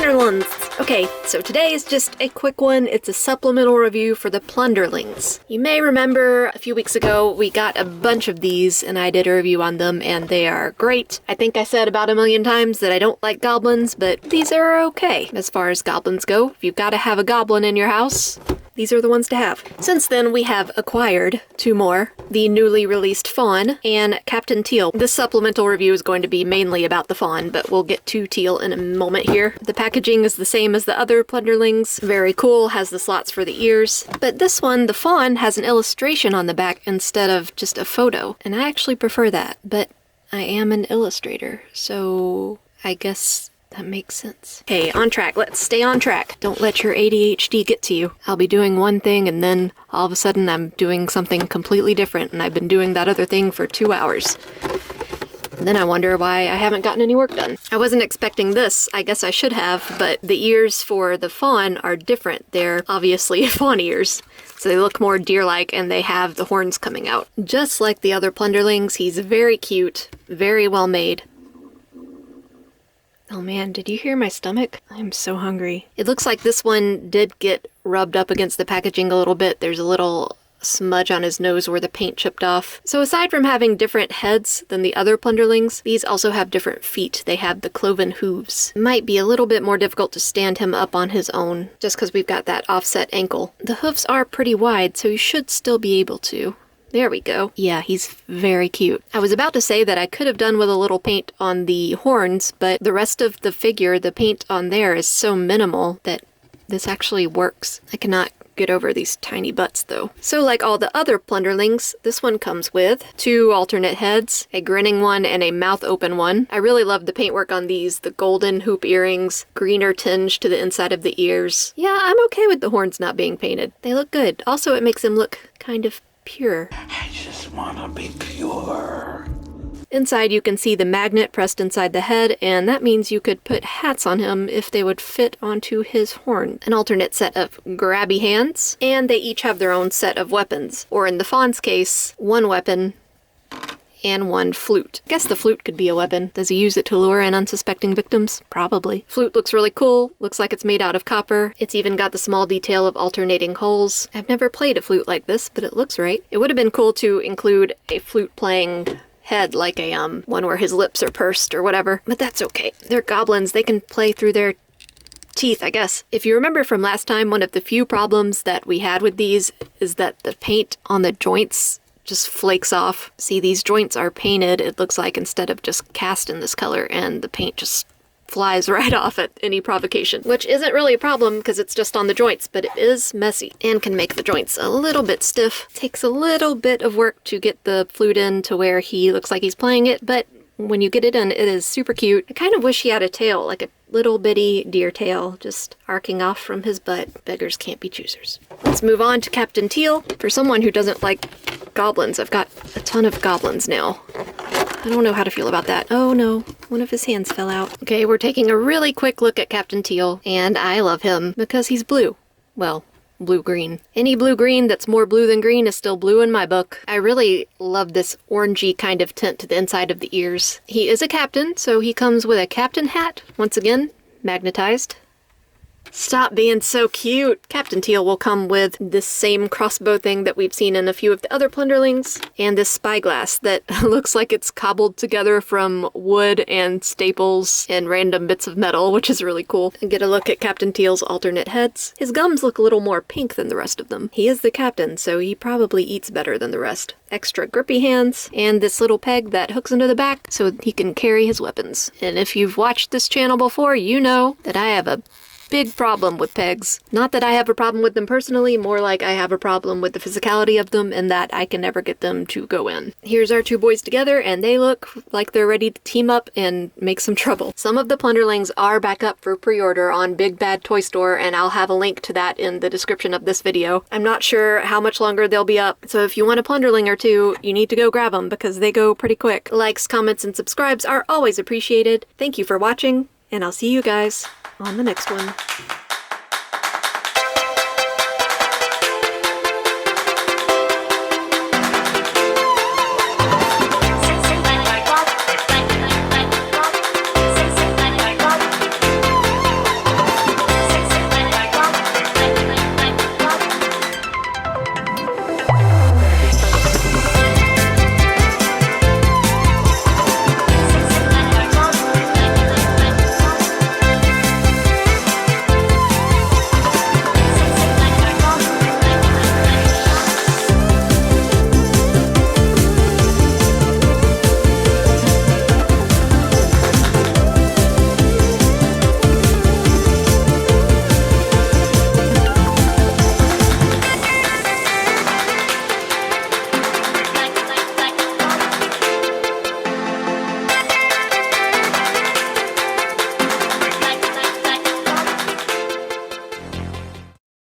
Plunderlings! Okay, so today is just a quick one. It's a supplemental review for the Plunderlings. You may remember a few weeks ago we got a bunch of these and I did a review on them and they are great. I think I said about 1,000,000 times that I don't like goblins, but these are okay as far as goblins go. If you've got to have a goblin in your house, these are the ones to have. Since then, we have acquired 2 more, the newly released Fawn and Captain Teel. This supplemental review is going to be mainly about the Fawn, but we'll get to Teel in a moment here. The packaging is the same as the other Plunderlings. Very cool, has the slots for the ears. But this one, the Fawn, has an illustration on the back instead of just a photo, and I actually prefer that, but I am an illustrator, so I guess that makes sense. Okay, on track. Let's stay on track. Don't let your ADHD get to you. I'll be doing one thing and then all of a sudden I'm doing something completely different and I've been doing that other thing for 2 hours. And then I wonder why I haven't gotten any work done. I wasn't expecting this. I guess I should have, but the ears for the Fawn are different. They're obviously fawn ears. So they look more deer-like and they have the horns coming out. Just like the other Plunderlings, he's very cute, very well made. Oh man, did you hear my stomach? I'm so hungry. It looks like this one did get rubbed up against the packaging a little bit. There's a little smudge on his nose where the paint chipped off. So aside from having different heads than the other Plunderlings, these also have different feet. They have the cloven hooves. It might be a little bit more difficult to stand him up on his own, just because we've got that offset ankle. The hooves are pretty wide, so you should still be able to. There we go. Yeah, he's very cute. I was about to say that I could have done with a little paint on the horns, but the rest of the figure, the paint on there is so minimal that this actually works. I cannot get over these tiny butts though. So like all the other Plunderlings, this one comes with 2 alternate heads, a grinning one and a mouth open one. I really love the paintwork on these, the golden hoop earrings, greener tinge to the inside of the ears. Yeah, I'm okay with the horns not being painted. They look good. Also, it makes him look kind of pure. I just wanna be pure. Inside you can see the magnet pressed inside the head, and that means you could put hats on him if they would fit onto his horn. An alternate set of grabby hands, and they each have their own set of weapons. Or in the Fawn's case, 1 weapon and 1 flute. I guess the flute could be a weapon. Does he use it to lure in unsuspecting victims? Probably. Flute looks really cool. Looks like it's made out of copper. It's even got the small detail of alternating holes. I've never played a flute like this, but it looks right. It would have been cool to include a flute playing head, like a one where his lips are pursed or whatever, but that's okay. They're goblins. They can play through their teeth, I guess. If you remember from last time, one of the few problems that we had with these is that the paint on the joints just flakes off. See, these joints are painted, it looks like, instead of just cast in this color, and the paint just flies right off at any provocation. Which isn't really a problem because it's just on the joints, but it is messy and can make the joints a little bit stiff. Takes a little bit of work to get the flute in to where he looks like he's playing it, but when you get it in, it is super cute. I kind of wish he had a tail, like a little bitty deer tail, just arcing off from his butt. Beggars can't be choosers. Let's move on to Captain Teel. For someone who doesn't like goblins, I've got a ton of goblins now. I don't know how to feel about that. Oh no, one of his hands fell out. Okay, we're taking a really quick look at Captain Teel, and I love him because he's blue. Well, blue-green. Any blue-green that's more blue than green is still blue in my book. I really love this orangey kind of tint to the inside of the ears. He is a captain, so he comes with a captain hat, once again, magnetized. Stop being so cute! Captain Teel will come with this same crossbow thing that we've seen in a few of the other Plunderlings, and this spyglass that looks like it's cobbled together from wood and staples and random bits of metal, which is really cool. And get a look at Captain Teel's alternate heads. His gums look a little more pink than the rest of them. He is the captain, so he probably eats better than the rest. Extra grippy hands, and this little peg that hooks into the back so he can carry his weapons. And if you've watched this channel before, you know that I have a big problem with pegs. Not that I have a problem with them personally, more like I have a problem with the physicality of them and that I can never get them to go in. Here's our 2 boys together and they look like they're ready to team up and make some trouble. Some of the Plunderlings are back up for pre-order on Big Bad Toy Store, and I'll have a link to that in the description of this video. I'm not sure how much longer they'll be up, so if you want a Plunderling or 2, you need to go grab them because they go pretty quick. Likes, comments, and subscribes are always appreciated. Thank you for watching, and I'll see you guys on the next one.